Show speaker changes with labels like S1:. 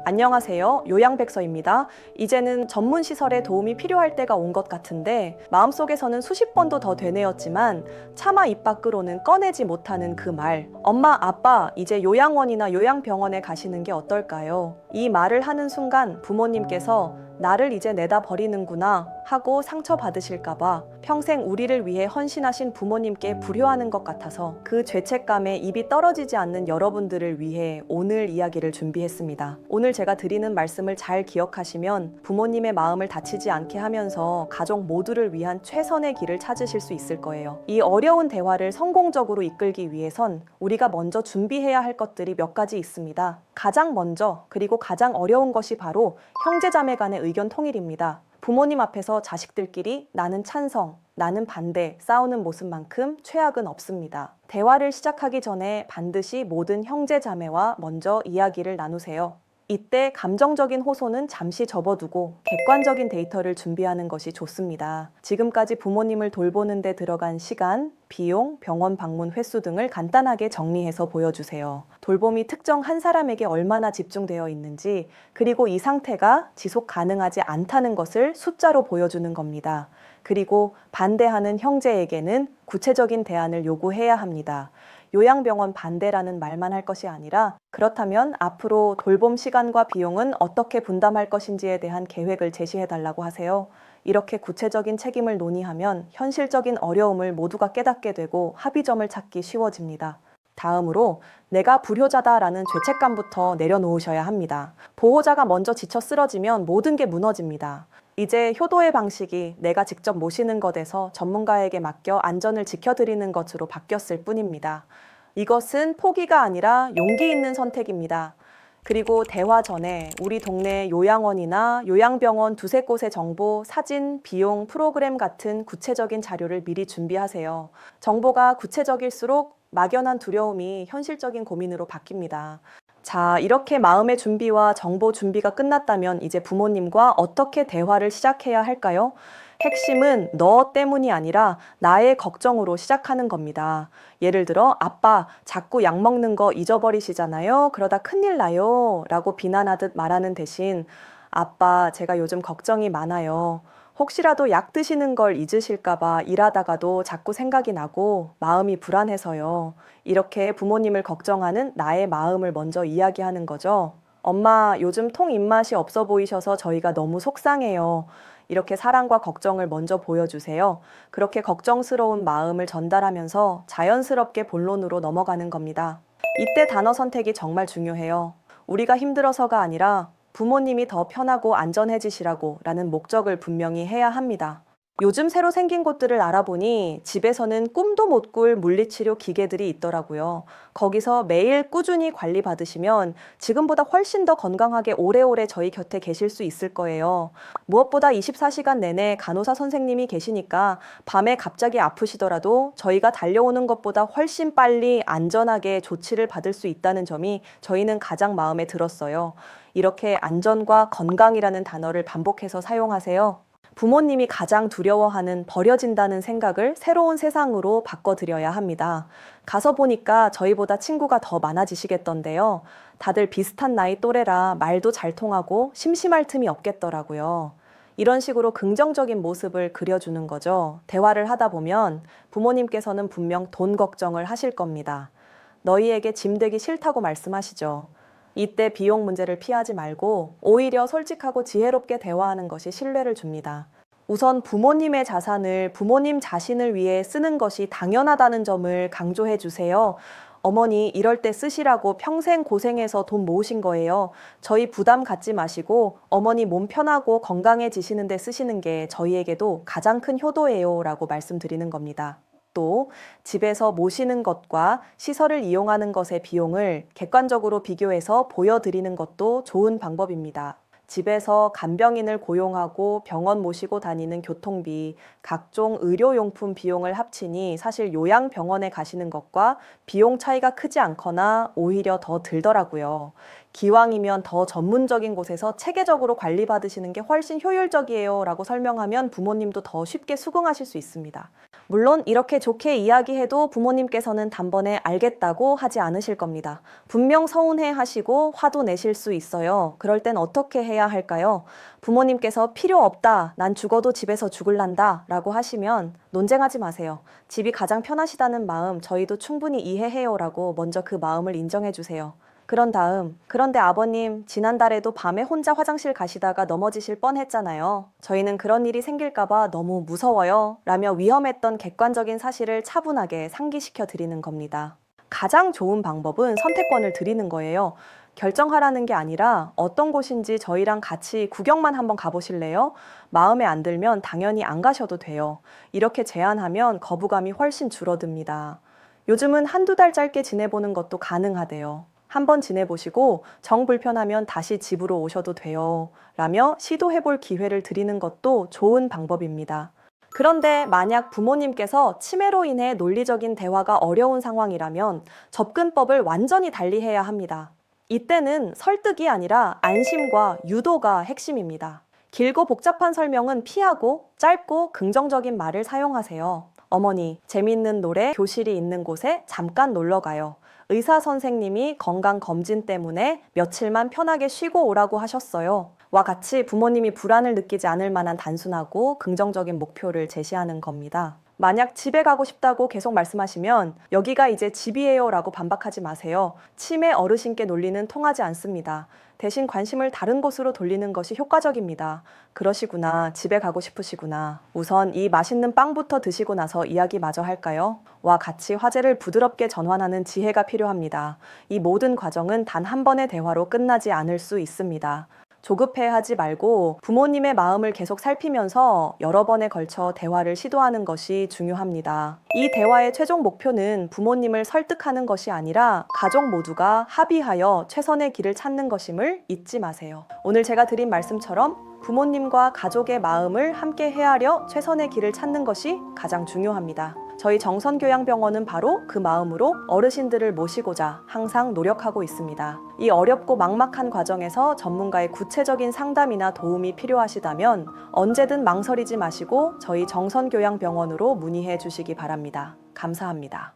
S1: 안녕하세요. 요양백서입니다. 이제는 전문 시설에 도움이 필요할 때가 온 것 같은데 마음속에서는 수십 번도 더 되뇌었지만 차마 입 밖으로는 꺼내지 못하는 그 말. 엄마, 아빠, 이제 요양원이나 요양병원에 가시는 게 어떨까요? 이 말을 하는 순간 부모님께서 나를 이제 내다 버리는구나 하고 상처받으실까봐 평생 우리를 위해 헌신하신 부모님께 불효하는 것 같아서 그 죄책감에 입이 떨어지지 않는 여러분들을 위해 오늘 이야기를 준비했습니다. 오늘 제가 드리는 말씀을 잘 기억하시면 부모님의 마음을 다치지 않게 하면서 가족 모두를 위한 최선의 길을 찾으실 수 있을 거예요. 이 어려운 대화를 성공적으로 이끌기 위해선 우리가 먼저 준비해야 할 것들이 몇 가지 있습니다. 가장 먼저 그리고 가장 어려운 것이 바로 형제자매 간의 의견 통일입니다. 부모님 앞에서 자식들끼리 나는 찬성, 나는 반대 싸우는 모습만큼 최악은 없습니다. 대화를 시작하기 전에 반드시 모든 형제자매와 먼저 이야기를 나누세요. 이때 감정적인 호소는 잠시 접어두고 객관적인 데이터를 준비하는 것이 좋습니다. 지금까지 부모님을 돌보는 데 들어간 시간, 비용, 병원 방문 횟수 등을 간단하게 정리해서 보여주세요. 돌봄이 특정 한 사람에게 얼마나 집중되어 있는지, 그리고 이 상태가 지속 가능하지 않다는 것을 숫자로 보여주는 겁니다. 그리고 반대하는 형제에게는 구체적인 대안을 요구해야 합니다. 요양병원 반대라는 말만 할 것이 아니라 그렇다면 앞으로 돌봄 시간과 비용은 어떻게 분담할 것인지에 대한 계획을 제시해달라고 하세요. 이렇게 구체적인 책임을 논의하면 현실적인 어려움을 모두가 깨닫게 되고 합의점을 찾기 쉬워집니다. 다음으로 내가 불효자다라는 죄책감부터 내려놓으셔야 합니다. 보호자가 먼저 지쳐 쓰러지면 모든 게 무너집니다. 이제 효도의 방식이 내가 직접 모시는 것에서 전문가에게 맡겨 안전을 지켜드리는 것으로 바뀌었을 뿐입니다. 이것은 포기가 아니라 용기 있는 선택입니다. 그리고 대화 전에 우리 동네 요양원이나 요양병원 두세 곳의 정보, 사진, 비용, 프로그램 같은 구체적인 자료를 미리 준비하세요. 정보가 구체적일수록 막연한 두려움이 현실적인 고민으로 바뀝니다. 자, 이렇게 마음의 준비와 정보 준비가 끝났다면 이제 부모님과 어떻게 대화를 시작해야 할까요? 핵심은 너 때문이 아니라 나의 걱정으로 시작하는 겁니다. 예를 들어, 아빠, 자꾸 약 먹는 거 잊어버리시잖아요. 그러다 큰일 나요. 라고 비난하듯 말하는 대신, 아빠, 제가 요즘 걱정이 많아요. 혹시라도 약 드시는 걸 잊으실까봐 일하다가도 자꾸 생각이 나고 마음이 불안해서요. 이렇게 부모님을 걱정하는 나의 마음을 먼저 이야기하는 거죠. 엄마, 요즘 통 입맛이 없어 보이셔서 저희가 너무 속상해요. 이렇게 사랑과 걱정을 먼저 보여주세요. 그렇게 걱정스러운 마음을 전달하면서 자연스럽게 본론으로 넘어가는 겁니다. 이때 단어 선택이 정말 중요해요. 우리가 힘들어서가 아니라 부모님이 더 편하고 안전해지시라고 라는 목적을 분명히 해야 합니다. 요즘 새로 생긴 곳들을 알아보니 집에서는 꿈도 못 꿀 물리치료 기계들이 있더라고요. 거기서 매일 꾸준히 관리받으시면 지금보다 훨씬 더 건강하게 오래오래 저희 곁에 계실 수 있을 거예요. 무엇보다 24시간 내내 간호사 선생님이 계시니까 밤에 갑자기 아프시더라도 저희가 달려오는 것보다 훨씬 빨리 안전하게 조치를 받을 수 있다는 점이 저희는 가장 마음에 들었어요. 이렇게 안전과 건강이라는 단어를 반복해서 사용하세요. 부모님이 가장 두려워하는 버려진다는 생각을 새로운 세상으로 바꿔드려야 합니다. 가서 보니까 저희보다 친구가 더 많아지시겠던데요. 다들 비슷한 나이 또래라 말도 잘 통하고 심심할 틈이 없겠더라고요. 이런 식으로 긍정적인 모습을 그려주는 거죠. 대화를 하다 보면 부모님께서는 분명 돈 걱정을 하실 겁니다. 너희에게 짐 되기 싫다고 말씀하시죠. 이때 비용 문제를 피하지 말고 오히려 솔직하고 지혜롭게 대화하는 것이 신뢰를 줍니다. 우선 부모님의 자산을 부모님 자신을 위해 쓰는 것이 당연하다는 점을 강조해 주세요. 어머니, 이럴 때 쓰시라고 평생 고생해서 돈 모으신 거예요. 저희 부담 갖지 마시고 어머니 몸 편하고 건강해지시는 데 쓰시는 게 저희에게도 가장 큰 효도예요. 라고 말씀드리는 겁니다. 또 집에서 모시는 것과 시설을 이용하는 것의 비용을 객관적으로 비교해서 보여드리는 것도 좋은 방법입니다. 집에서 간병인을 고용하고 병원 모시고 다니는 교통비, 각종 의료용품 비용을 합치니 사실 요양병원에 가시는 것과 비용 차이가 크지 않거나 오히려 더 들더라고요. 기왕이면 더 전문적인 곳에서 체계적으로 관리받으시는 게 훨씬 효율적이에요 라고 설명하면 부모님도 더 쉽게 수긍하실 수 있습니다. 물론 이렇게 좋게 이야기해도 부모님께서는 단번에 알겠다고 하지 않으실 겁니다. 분명 서운해 하시고 화도 내실 수 있어요. 그럴 땐 어떻게 해야 할까요? 부모님께서 필요 없다, 난 죽어도 집에서 죽을란다 라고 하시면 논쟁하지 마세요. 집이 가장 편하시다는 마음 저희도 충분히 이해해요 라고 먼저 그 마음을 인정해 주세요. 그런 다음, 그런데 아버님, 지난달에도 밤에 혼자 화장실 가시다가 넘어지실 뻔했잖아요. 저희는 그런 일이 생길까봐 너무 무서워요. 라며 위험했던 객관적인 사실을 차분하게 상기시켜 드리는 겁니다. 가장 좋은 방법은 선택권을 드리는 거예요. 결정하라는 게 아니라 어떤 곳인지 저희랑 같이 구경만 한번 가보실래요? 마음에 안 들면 당연히 안 가셔도 돼요. 이렇게 제안하면 거부감이 훨씬 줄어듭니다. 요즘은 한두 달 짧게 지내보는 것도 가능하대요. 한번 지내보시고 정 불편하면 다시 집으로 오셔도 돼요. 라며 시도해볼 기회를 드리는 것도 좋은 방법입니다. 그런데 만약 부모님께서 치매로 인해 논리적인 대화가 어려운 상황이라면 접근법을 완전히 달리해야 합니다. 이때는 설득이 아니라 안심과 유도가 핵심입니다. 길고 복잡한 설명은 피하고 짧고 긍정적인 말을 사용하세요. 어머니, 재밌는 노래, 교실이 있는 곳에 잠깐 놀러 가요. 의사 선생님이 건강검진 때문에 며칠만 편하게 쉬고 오라고 하셨어요. 와 같이 부모님이 불안을 느끼지 않을 만한 단순하고 긍정적인 목표를 제시하는 겁니다. 만약 집에 가고 싶다고 계속 말씀하시면 여기가 이제 집이에요 라고 반박하지 마세요. 치매 어르신께 논리는 통하지 않습니다. 대신 관심을 다른 곳으로 돌리는 것이 효과적입니다. 그러시구나, 집에 가고 싶으시구나. 우선 이 맛있는 빵부터 드시고 나서 이야기 마저 할까요? 와 같이 화제를 부드럽게 전환하는 지혜가 필요합니다. 이 모든 과정은 단 한 번의 대화로 끝나지 않을 수 있습니다. 조급해하지 말고 부모님의 마음을 계속 살피면서 여러 번에 걸쳐 대화를 시도하는 것이 중요합니다. 이 대화의 최종 목표는 부모님을 설득하는 것이 아니라 가족 모두가 합의하여 최선의 길을 찾는 것임을 잊지 마세요. 오늘 제가 드린 말씀처럼 부모님과 가족의 마음을 함께 헤아려 최선의 길을 찾는 것이 가장 중요합니다. 저희 정선교양병원은 바로 그 마음으로 어르신들을 모시고자 항상 노력하고 있습니다. 이 어렵고 막막한 과정에서 전문가의 구체적인 상담이나 도움이 필요하시다면 언제든 망설이지 마시고 저희 정선교양병원으로 문의해 주시기 바랍니다. 감사합니다.